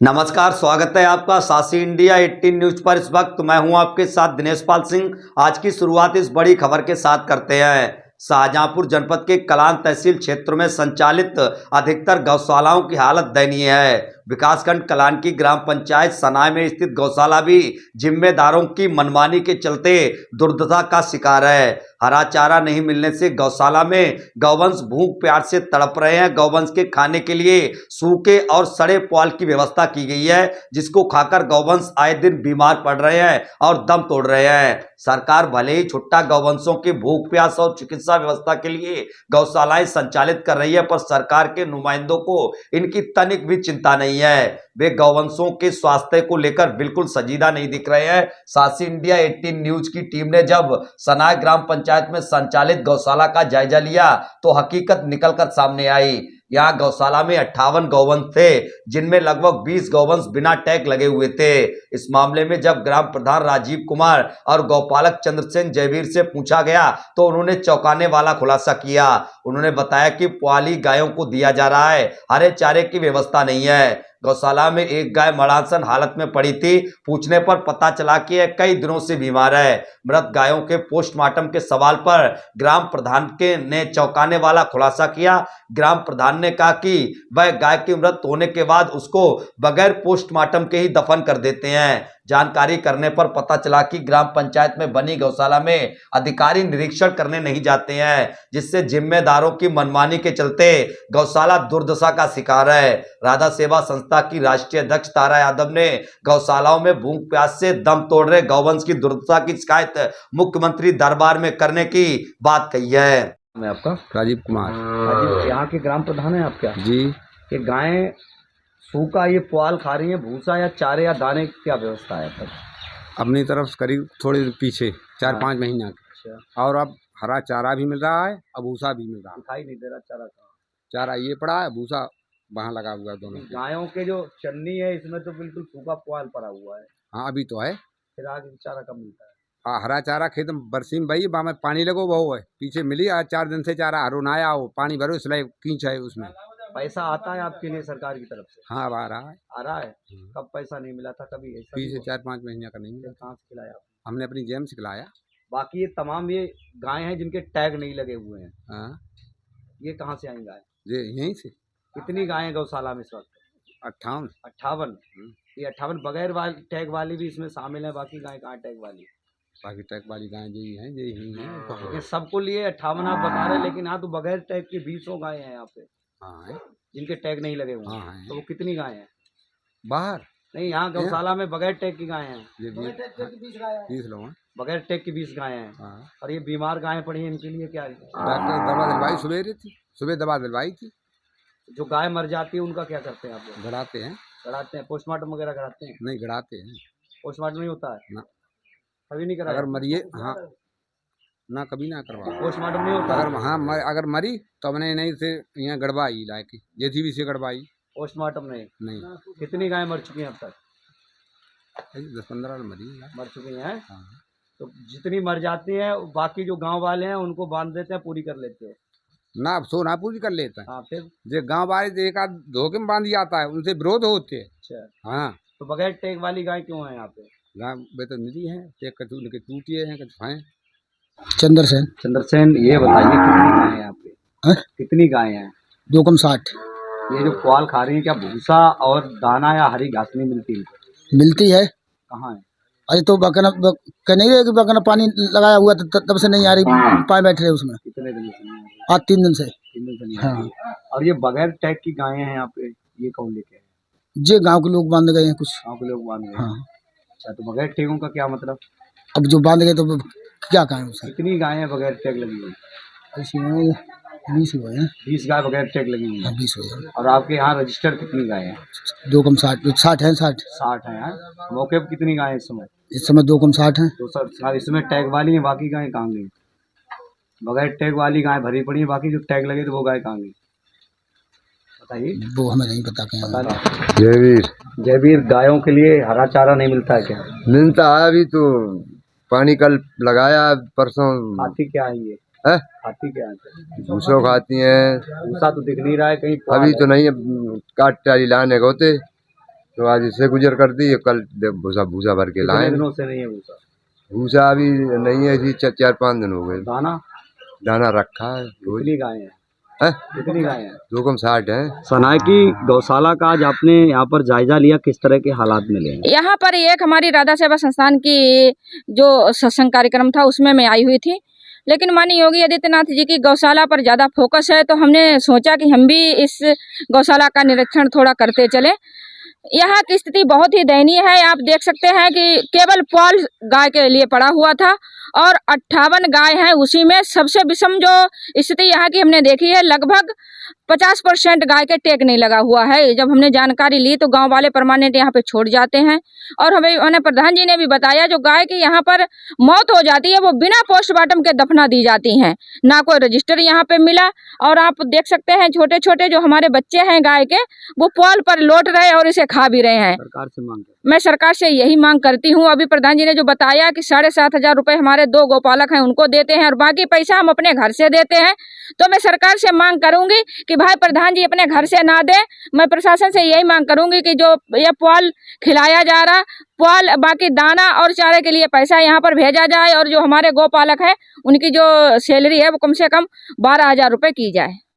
नमस्कार, स्वागत है आपका सासी इंडिया 18 न्यूज पर। इस वक्त मैं हूं आपके साथ दिनेश पाल सिंह। आज की शुरुआत इस बड़ी खबर के साथ करते हैं। शाहजहांपुर जनपद के कलान तहसील क्षेत्र में संचालित अधिकतर गौशालाओं की हालत दयनीय है। विकासखंड कलान की ग्राम पंचायत सनाय में स्थित गौशाला भी जिम्मेदारों की मनमानी के चलते दुर्दशा का शिकार है। हरा चारा नहीं मिलने से गौशाला में गौवंश भूख प्यास से तड़प रहे हैं। गौवंश के खाने के लिए सूखे और सड़े पुआल की व्यवस्था की गई है, जिसको खाकर गौवंश आए दिन बीमार पड़ रहे हैं और दम तोड़ रहे हैं। सरकार भले ही छुट्टा गौवंशों की भूख प्यास और चिकित्सा व्यवस्था के लिए गौशालाएं संचालित कर रही है, पर सरकार के नुमाइंदों को इनकी तनिक भी चिंता नहीं है। वे गौवंशों के स्वास्थ्य को लेकर बिल्कुल संजीदा नहीं दिख रहे हैं। सासी इंडिया 18 न्यूज की टीम ने जब सनाय ग्राम पंचायत में संचालित गौशाला का जायजा लिया तो हकीकत निकलकर सामने आई। यहाँ गौशाला में 58 गौवंश थे, जिनमें लगभग 20 गौवंश बिना टैग लगे हुए थे। इस मामले में जब ग्राम प्रधान राजीव कुमार और गौपालक चंद्रसेन जयवीर से पूछा गया तो उन्होंने चौंकाने वाला खुलासा किया। उन्होंने बताया कि पुआली गायों को दिया जा रहा है, हरे चारे की व्यवस्था नहीं है। गौशाला में एक गाय मड़ासन हालत में पड़ी थी। पूछने पर पता चला कि यह कई दिनों से बीमार है। मृत गायों के पोस्टमार्टम के सवाल पर ग्राम प्रधान ने चौंकाने वाला खुलासा किया। ग्राम प्रधान ने कहा कि वह गाय की मृत होने के बाद उसको बगैर पोस्टमार्टम के ही दफन कर देते हैं। जानकारी करने पर पता चला कि ग्राम पंचायत में बनी गौशाला में अधिकारी निरीक्षण करने नहीं जाते हैं, जिससे जिम्मेदारों की मनमानी के चलते गौशाला दुर्दशा का शिकार है। राधा सेवा संस्था की राष्ट्रीय अध्यक्ष तारा यादव ने गौशालाओं में भूख प्यास से दम तोड़ रहे गौवंश की दुर्दशा की शिकायत मुख्यमंत्री दरबार में करने की बात कही है। मैं आपका राजीव कुमार राजीव, यहाँ के ग्राम प्रधान है आप क्या? जी। ये गायें सूखा ये पुआल खा रही हैं, भूसा या चारे या दाने की क्या व्यवस्था है तब? अपनी तरफ से करीब थोड़े पीछे 4-5 महीना अच्छा, और अब हरा चारा भी मिल रहा है, अब भूसा भी मिल रहा है। दिखाई नहीं दे रहा चारा का। चारा ये पड़ा है, भूसा वहाँ लगा हुआ है दोनों के। गायों के जो चन्नी है इसमें तो बिल्कुल सूखा पुआल पड़ा हुआ है, हाँ अभी तो है। फिर आगे चारा कब मिलता है? हाँ हरा चारा खेत में बरसी में भाई वहाँ में पानी लगो वो है, पीछे मिली आज 4 दिन से चारा हरो ना आया हो, पानी भरो इसलिए कीच है उसमें। पैसा आता है आपके लिए सरकार की तरफ से? हाँ अब आ रहा है। आ रहा है। कब पैसा नहीं मिला था कभी? ऐसा भी पीछे हुआ? 4-5 महीने का नहीं मिला। कहाँ से खिलाया आपने? हमने अपनी जेम से खिलाया। बाकी ये तमाम ये गायें हैं जिनके टैग नहीं लगे हुए हैं, हाँ ये कहाँ से आई गाय? ये यहीं से कितनी गायें गौशाला में इस वक्त? 58। 58। ये 58 बगैर टैग वाली भी इसमें शामिल है, बाकी गाय कहाँ टैग वाली? बाकी टैग वाली गाय यही हैं, यही हैं। ये सबको लिए 58 आप बता रहे हैं, लेकिन यहाँ तो बगैर टैग की 20 गाय हैं यहाँ पे, हाँ है। जिनके टैग नहीं लगे हुए हाँ हैं। है। तो वो कितनी गाय हैं? बाहर नहीं, यहाँ गौशाला में बगैर टैग की गाय हैं। ये 20 लोग हैं। बगैर टैग की 20 गायें हैं। हाँ। और ये बीमार गायें पड़ी हैं, इनके लिए क्या है? डॉक्टर दवा दिलवाई सुबह थी, सुबह दवा दिलवाई थी। जो गाय मर जाती है उनका क्या करते हैं आप लोग? गड़ाते हैं। कराते हैं, पोस्टमार्टम वगैरह कराते हैं? नहीं गड़ाते हैं पोस्टमार्टम नहीं होता है ना। कभी नहीं कराया? अगर मरिए हाँ ना, कभी ना करवा। पोस्टमार्टम नहीं होता? अगर हाँ अगर मरी तो हमने नहीं से यहाँ गड़वाई लाके JCB से गड़वाई। पोस्टमार्टम नहीं? नहीं। कितनी गायें मर चुकी हैं अब तक? 10-15 मरी है। मर चुकी हैं। हाँ। तो जितनी मर जाती हैं बाकी जो गांव वाले हैं उनको बांध देते हैं, पूरी कर लेते हैं। ना सोना पूरी कर लेता है। हाँ, फिर? जो गाँव वाले एक आध धोखे में बांध जाता है, उनसे विरोध होते हैं। अच्छा, हाँ तो बगैर टैग वाली गाय क्यों है यहाँ पे? गाँव बेहतर मिली है, एक कचू उनके टूटिए हैं, कचू हैं। चंद्रसेन। चंद्रसेन, ये बताइए कितनी गाय है यहाँ पे? हैं? कितनी गाय हैं? 2 कम 60 ये जो पुआल खा रही है, क्या भूसा और दाना या हरी घास नहीं मिलती इनको? मिलती है। कहाँ है? अरे तो कह नहीं रहे कि बकना पानी लगाया हुआ तब से नहीं आ रही, पाए बैठ रहे उसमें। कितने दिन से नहीं आ रही? आज 3 दिन से। 3 दिन से नहीं आ हाँ। रही। और ये बगैर टैग की गायें हैं यहाँ पे, ये कौन लेके आए? जे गांव के लोग बांध गए हैं कुछ। गाँव के लोग बांध गए? हाँ। अच्छा, तो बगैर टैगों का क्या मतलब? अब जो बांध गए तो क्या कहें उसे। कितनी गायें बगैर टैग लगी हुई? इसमें 20 हुए हैं। 20 गाय बगैर टैग लगी हुई है। 20 हुए हैं। और आपके यहाँ रजिस्टर्ड कितनी गाय हैं? 2 कम 60 है। 60 है यार। मौके पर कितनी गाय है इस समय? इस समय 2 कम 60 है। 260। इसमें टैग वाली है, बाकी गाय कहाँ गई? बगैर टैग वाली गाय भरी पड़ी है, बाकी जो टैग लगे तो वो गाय कहाँ गई बताइए? वो हमें नहीं पता क्या पता है। नहीं। जयवीर, गायों के लिए हरा चारा नहीं मिलता है क्या? मिलता है, अभी तो पानी कल लगाया परसों। खाती क्या है ये? है खाती क्या है? भूसो खाती हैं। भूसा तो दिख नहीं रहा है कहीं। अभी तो नहीं, काट टाली लाने होते तो आज इससे गुजर कर दी, कल भूसा भूसा भर के कितने लाए। दिनों से नहीं है भूसा? भूसा अभी नहीं है जी, 4-5 दिन हो गए। दाना दाना रखा है रोज। कितनी गाय है? हैं? कितनी गाय है? 2 कम 60 है। सनाए की गौशाला का आज आपने यहाँ पर जायजा लिया, किस तरह के हालात मिले हैं? यहाँ पर एक हमारी राधा सेवा संस्थान की जो सत्संग कार्यक्रम था उसमें मैं आई हुई थी, लेकिन माननीय योगी आदित्यनाथ जी की गौशाला पर ज़्यादा फोकस है, तो हमने सोचा कि हम भी इस गौशाला का निरीक्षण थोड़ा करते चलें। यहाँ की स्थिति बहुत ही दयनीय है। आप देख सकते हैं कि केवल पॉल गाय के लिए पड़ा हुआ था और 58 गाय हैं, उसी में सबसे विषम जो स्थिति यहाँ की हमने देखी है, लगभग 50% गाय के टेक नहीं लगा हुआ है। जब हमने जानकारी ली तो गांव वाले परमानेंट यहाँ पे छोड़ जाते हैं, और हमें प्रधान जी ने भी बताया जो गाय की यहाँ पर मौत हो जाती है वो बिना पोस्टमार्टम के दफना दी जाती हैं, ना कोई रजिस्टर यहाँ पे मिला। और आप देख सकते हैं छोटे छोटे जो हमारे बच्चे हैं गाय के, वो पॉल पर लौट रहे और इसे खा भी रहे हैं। सरकार से मांग कर मैं सरकार से यही मांग करती हूँ, अभी प्रधान जी ने जो बताया कि 7,500 रुपये हमारे 2 गौपालक हैं उनको देते हैं और बाकी पैसा हम अपने घर से देते हैं, तो मैं सरकार से मांग करूंगी कि भाई प्रधान जी अपने घर से ना दे। मैं प्रशासन से यही मांग करूंगी कि जो ये पॉल खिलाया जा रहा, पॉल बाकी दाना और चारे के लिए पैसा यहाँ पर भेजा जाए, और जो हमारे गौपालक हैं उनकी जो सैलरी है वो कम से कम 12,000 रुपये की जाए।